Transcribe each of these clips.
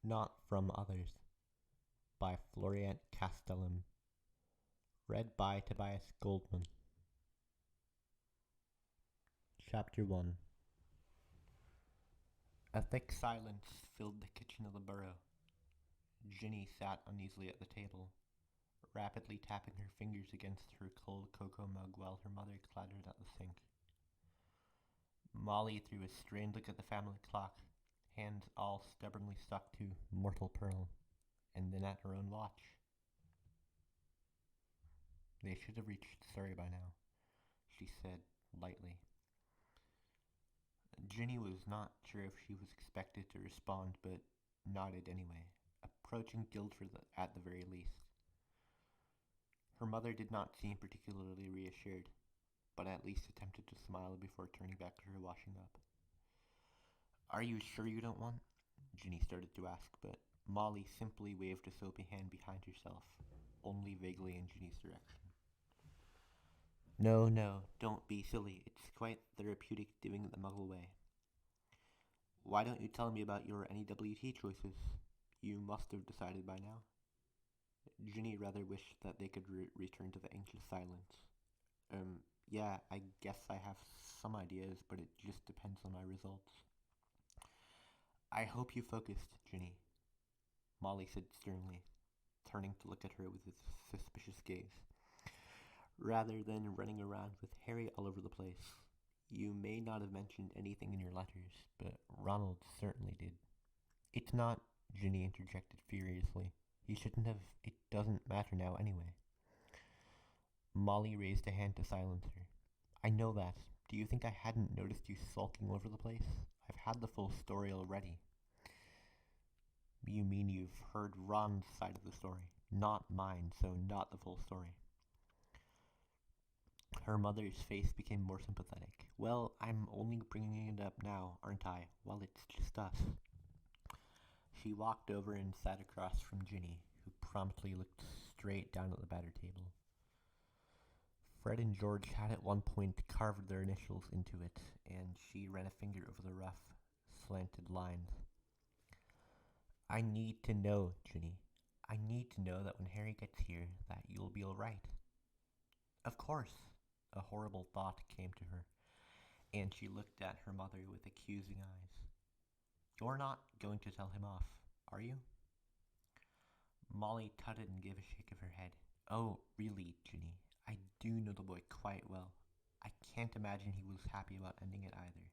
Not from Others by Florian Castellum. Read by Tobias Goldman. Chapter 1. A thick silence filled the kitchen of the burrow. Ginny sat uneasily at the table, rapidly tapping her fingers against her cold cocoa mug while her mother clattered at the sink. Molly threw a strained look at the family clock, hands all stubbornly stuck to mortal pearl, and then at her own watch. They should have reached Surrey by now, she said lightly. Ginny was not sure if she was expected to respond, but nodded anyway, approaching Guildford at the very least. Her mother did not seem particularly reassured, but at least attempted to smile before turning back to her washing up. "Are you sure you don't want?" Ginny started to ask, but Molly simply waved a soapy hand behind herself, only vaguely in Ginny's direction. No, don't be silly. It's quite therapeutic doing it the Muggle way. Why don't you tell me about your NEWT choices? You must have decided by now. Ginny rather wished that they could return to the anxious silence. Yeah, I guess I have some ideas, but it just depends on my results. I hope you focused, Ginny, Molly said sternly, turning to look at her with a suspicious gaze. Rather than running around with Harry all over the place. You may not have mentioned anything in your letters, but Ronald certainly did. It's not, Ginny interjected furiously. He shouldn't have. It doesn't matter now anyway. Molly raised a hand to silence her. I know that. Do you think I hadn't noticed you sulking over the place? I've had the full story already. You mean you've heard Ron's side of the story? Not mine, so not the full story. Her mother's face became more sympathetic. Well, I'm only bringing it up now, aren't I? Well, it's just us. She walked over and sat across from Ginny, who promptly looked straight down at the batter table. Fred and George had at one point carved their initials into it, and she ran a finger over the rough, slanted lines. I need to know, Ginny. I need to know that when Harry gets here, that you'll be all right. Of course. A horrible thought came to her, and she looked at her mother with accusing eyes. You're not going to tell him off, are you? Molly tutted and gave a shake of her head. Oh, really, Ginny, I do know the boy quite well. I can't imagine he was happy about ending it either.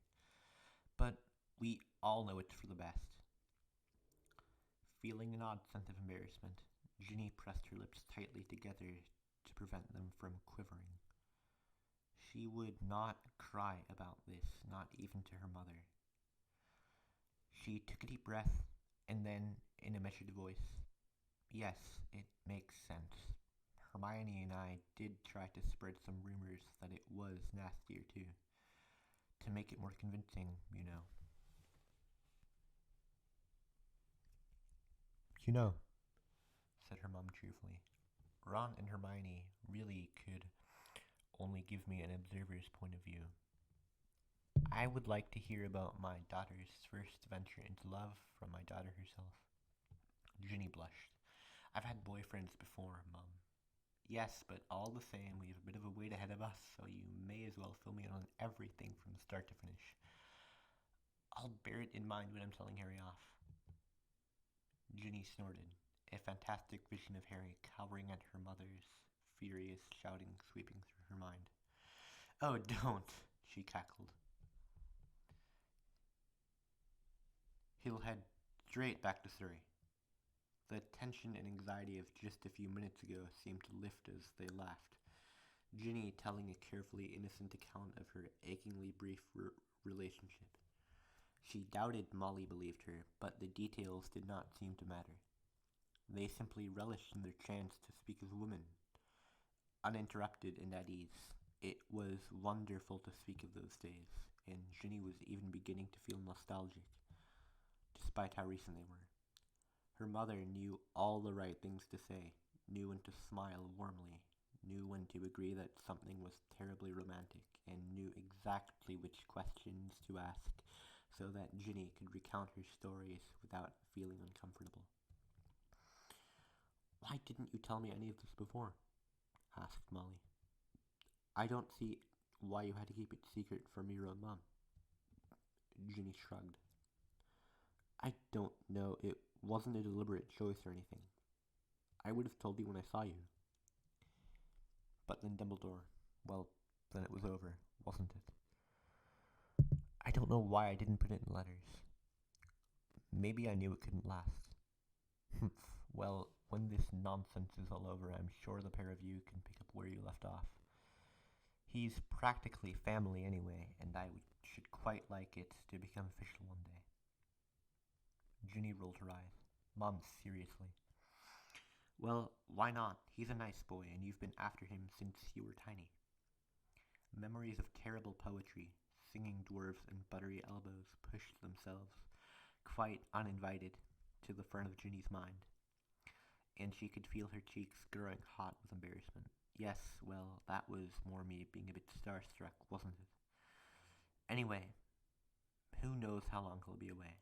But we all know it's for the best. Feeling an odd sense of embarrassment, Ginny pressed her lips tightly together to prevent them from quivering. She would not cry about this, not even to her mother. She took a deep breath, and then, in a measured voice, yes, it makes sense. Hermione and I did try to spread some rumors that it was nastier too, to make it more convincing, you know. You know, said her mom cheerfully, Ron and Hermione really could only give me an observer's point of view. I would like to hear about my daughter's first venture into love from my daughter herself. Ginny blushed. I've had boyfriends before, Mum. Yes, but all the same, we have a bit of a wait ahead of us, so you may as well fill me in on everything from start to finish. I'll bear it in mind when I'm telling Harry off. Ginny snorted, a fantastic vision of Harry cowering at her mother's furious shouting sweeping through her mind. Oh, don't, she cackled. He'll head straight back to Surrey. The tension and anxiety of just a few minutes ago seemed to lift as they laughed, Ginny telling a carefully innocent account of her achingly brief relationship. She doubted Molly believed her, but the details did not seem to matter. They simply relished in their chance to speak as women, uninterrupted and at ease. It was wonderful to speak of those days, and Ginny was even beginning to feel nostalgic, despite how recent they were. Her mother knew all the right things to say, knew when to smile warmly, knew when to agree that something was terribly romantic, and knew exactly which questions to ask so that Ginny could recount her stories without feeling uncomfortable. "Why didn't you tell me any of this before?" asked Molly. "I don't see why you had to keep it secret from your own mom." Ginny shrugged. "I don't know. It wasn't a deliberate choice or anything. I would have told you when I saw you." But then Dumbledore, well, then it was over, wasn't it? "I don't know why I didn't put it in letters. Maybe I knew it couldn't last." "Humph. Well, when this nonsense is all over, I'm sure the pair of you can pick up where you left off. He's practically family anyway, and I should quite like it to become official one day." Ginny rolled her eyes. "Mom, seriously." "Well, why not? He's a nice boy, and you've been after him since you were tiny." Memories of terrible poetry, singing dwarves, and buttery elbows pushed themselves, quite uninvited, to the front of Ginny's mind, and she could feel her cheeks growing hot with embarrassment. Yes, well, that was more me being a bit starstruck, wasn't it? Anyway, who knows how long he'll be away.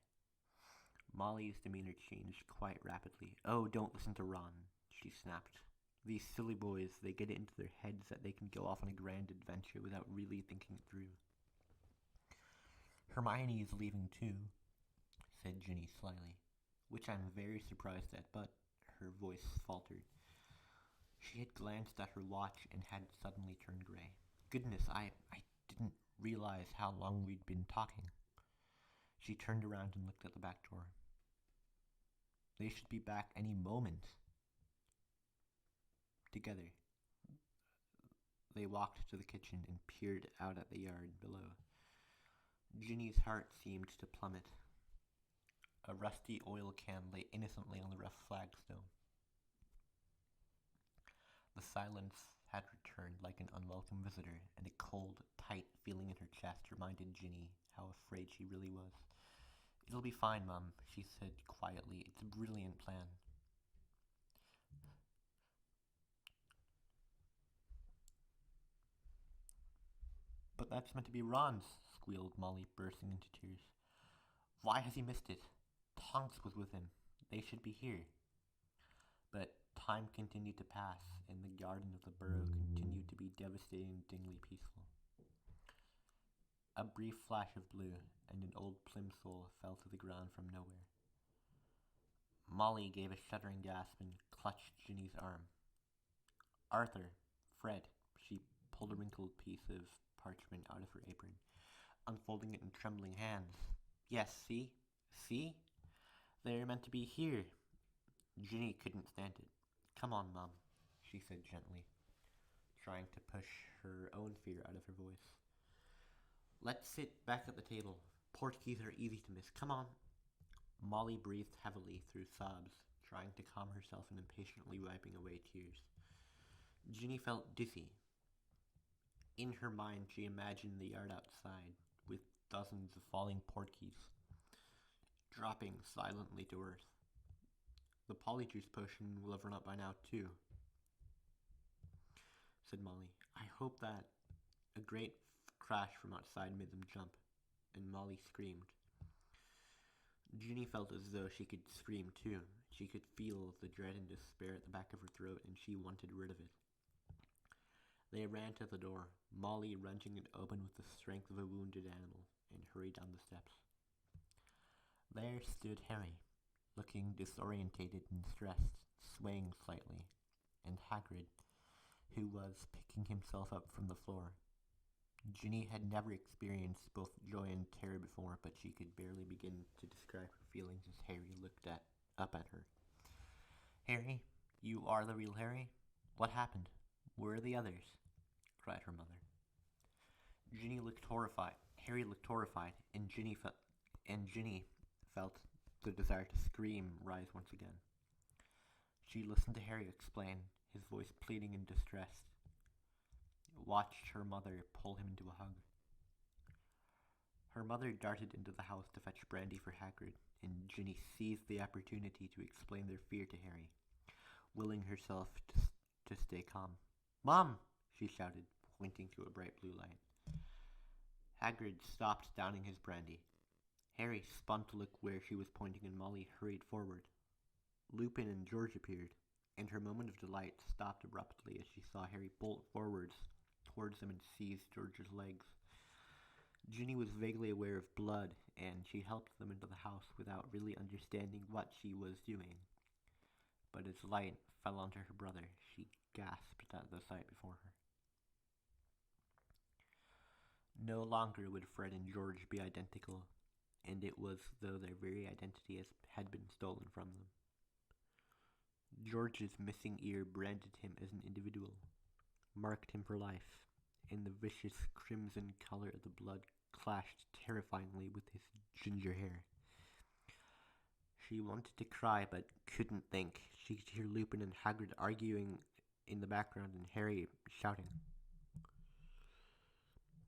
Molly's demeanor changed quite rapidly. "Oh, don't listen to Ron," she snapped. "These silly boys, they get it into their heads that they can go off on a grand adventure without really thinking it through." "Hermione is leaving too," said Ginny slyly, "which I'm very surprised at, but—" her voice faltered. She had glanced at her watch and had suddenly turned gray. "Goodness, I didn't realize how long we'd been talking." She turned around and looked at the back door. "They should be back any moment." Together, they walked to the kitchen and peered out at the yard below. Ginny's heart seemed to plummet. A rusty oil can lay innocently on the rough flagstone. The silence had returned like an unwelcome visitor, and a cold, tight feeling in her chest reminded Ginny how afraid she really was. "It'll be fine, Mum," she said quietly. "It's a brilliant plan." "But that's meant to be Ron's," squealed Molly, bursting into tears. "Why has he missed it? Tonks was with him. They should be here." But time continued to pass, and the garden of the burrow continued to be devastatingly peaceful. A brief flash of blue, and an old plimsoll fell to the ground from nowhere. Molly gave a shuddering gasp and clutched Ginny's arm. "Arthur, Fred," she pulled a wrinkled piece of parchment out of her apron, unfolding it in trembling hands. "Yes, see? See? They're meant to be here." Ginny couldn't stand it. "Come on, Mum," she said gently, trying to push her own fear out of her voice. "Let's sit back at the table. Portkeys are easy to miss. Come on." Molly breathed heavily through sobs, trying to calm herself and impatiently wiping away tears. Ginny felt dizzy. In her mind, she imagined the yard outside, with dozens of falling portkeys, dropping silently to earth. "The polyjuice potion will have run out by now, too," said Molly. "I hope that—" A great crash from outside made them jump, and Molly screamed. Ginny felt as though she could scream too. She could feel the dread and despair at the back of her throat, and she wanted rid of it. They ran to the door, Molly wrenching it open with the strength of a wounded animal, and hurried down the steps. There stood Harry, looking disorientated and stressed, swaying slightly, and Hagrid, who was picking himself up from the floor. Ginny had never experienced both joy and terror before, but she could barely begin to describe her feelings as Harry looked up at her. "Harry, you are the real Harry? What happened? Where are the others?" cried her mother. Ginny looked horrified. Harry looked horrified, and Ginny felt the desire to scream rise once again. She listened to Harry explain, his voice pleading and distressed, watched her mother pull him into a hug. Her mother darted into the house to fetch brandy for Hagrid, and Ginny seized the opportunity to explain their fear to Harry, willing herself to stay calm. "Mom!" she shouted, pointing to a bright blue light. Hagrid stopped downing his brandy. Harry spun to look where she was pointing, and Molly hurried forward. Lupin and George appeared, and her moment of delight stopped abruptly as she saw Harry bolt forwards towards them and seize George's legs. Ginny was vaguely aware of blood, and she helped them into the house without really understanding what she was doing. But as light fell onto her brother, she gasped at the sight before her. No longer would Fred and George be identical, and it was though their very identity had been stolen from them. George's missing ear branded him as an individual, marked him for life, and the vicious crimson color of the blood clashed terrifyingly with his ginger hair. She wanted to cry, but couldn't think. She could hear Lupin and Hagrid arguing in the background and Harry shouting.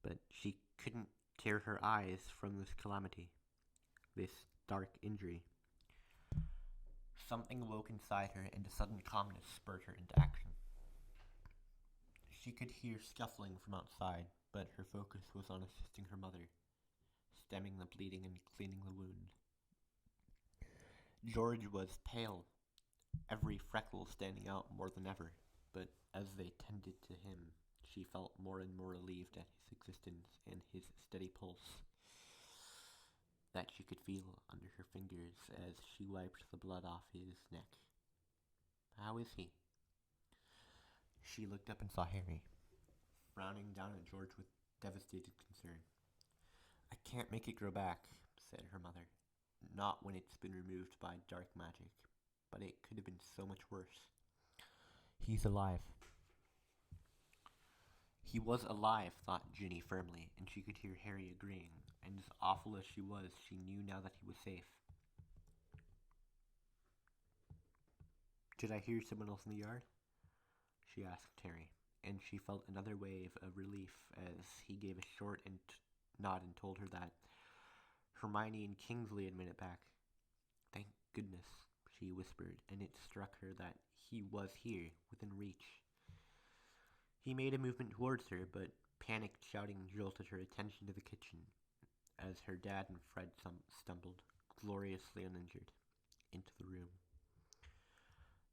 But she couldn't tear her eyes from this calamity, this dark injury. Something awoke inside her, and a sudden calmness spurred her into action. She could hear scuffling from outside, but her focus was on assisting her mother, stemming the bleeding and cleaning the wound. George was pale, every freckle standing out more than ever, but as they tended to him, she felt more and more relieved at his existence and his steady pulse that she could feel under her fingers as she wiped the blood off his neck. "How is he?" She looked up and saw Harry, frowning down at George with devastated concern. "I can't make it grow back," said her mother. "Not when it's been removed by dark magic, but it could have been so much worse. He's alive." He was alive, thought Ginny firmly, and she could hear Harry agreeing, and as awful as she was, she knew now that he was safe. "Did I hear someone else in the yard?" she asked Harry, and she felt another wave of relief as he gave a short nod and told her that Hermione and Kingsley had made it back. "Thank goodness," she whispered, and it struck her that he was here, within reach. He made a movement towards her, but panicked shouting jolted her attention to the kitchen as her dad and Fred stumbled, gloriously uninjured, into the room.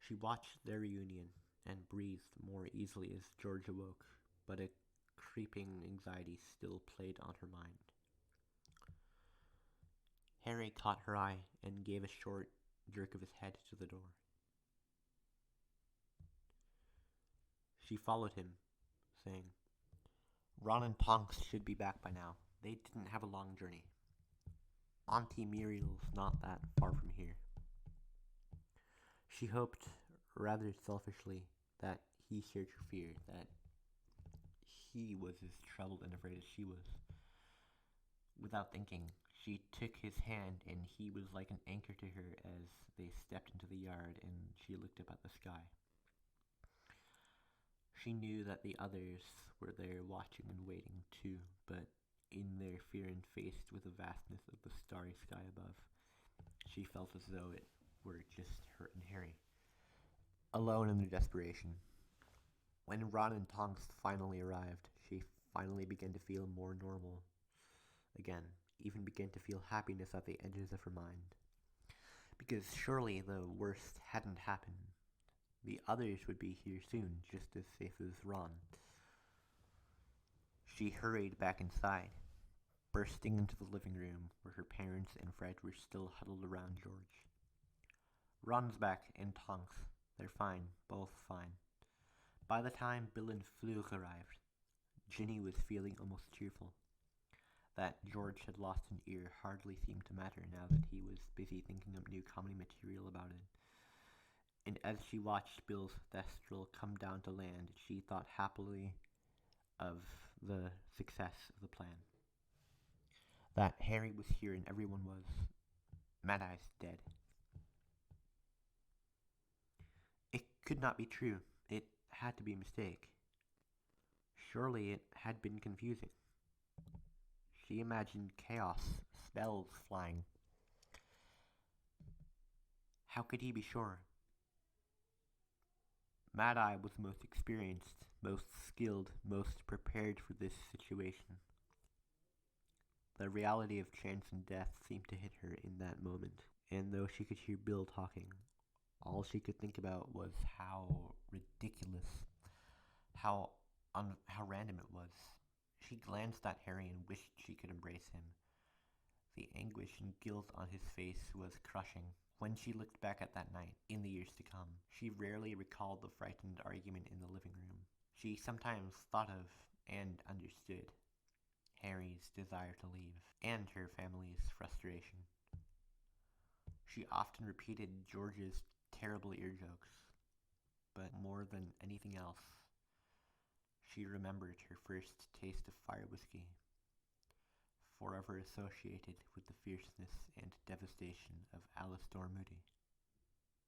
She watched their reunion and breathed more easily as George awoke, but a creeping anxiety still played on her mind. Harry caught her eye and gave a short jerk of his head to the door. She followed him, saying, "Ron and Tonks should be back by now. They didn't have a long journey. Auntie Muriel's not that far from here." She hoped, rather selfishly, that he shared her fear, that he was as troubled and afraid as she was. Without thinking, she took his hand, and he was like an anchor to her as they stepped into the yard and she looked up at the sky. She knew that the others were there watching and waiting too, but in their fear and faced with the vastness of the starry sky above, she felt as though it were just her and Harry, alone in their desperation. When Ron and Tonks finally arrived, she finally began to feel more normal again, even began to feel happiness at the edges of her mind. Because surely the worst hadn't happened. The others would be here soon, just as safe as Ron. She hurried back inside, bursting into the living room where her parents and Fred were still huddled around George. "Ron's back, and Tonks. They're fine, both fine." By the time Bill and Fleur arrived, Ginny was feeling almost cheerful. That George had lost an ear hardly seemed to matter now that he was busy thinking up new comedy material about it. And as she watched Bill's thestral come down to land, she thought happily of the success of the plan. That Harry was here and everyone was, Mad Eye's dead. It could not be true. It had to be a mistake. Surely it had been confusing. She imagined chaos, spells flying. How could he be sure? Mad Eye was most experienced, most skilled, most prepared for this situation. The reality of chance and death seemed to hit her in that moment, and though she could hear Bill talking, all she could think about was how ridiculous, how random it was. She glanced at Harry and wished she could embrace him. The anguish and guilt on his face was crushing. When she looked back at that night, in the years to come, she rarely recalled the frightened argument in the living room. She sometimes thought of and understood Harry's desire to leave, and her family's frustration. She often repeated George's terrible ear jokes, but more than anything else, she remembered her first taste of fire whiskey, forever associated with the fierceness and devastation of Alice Moody.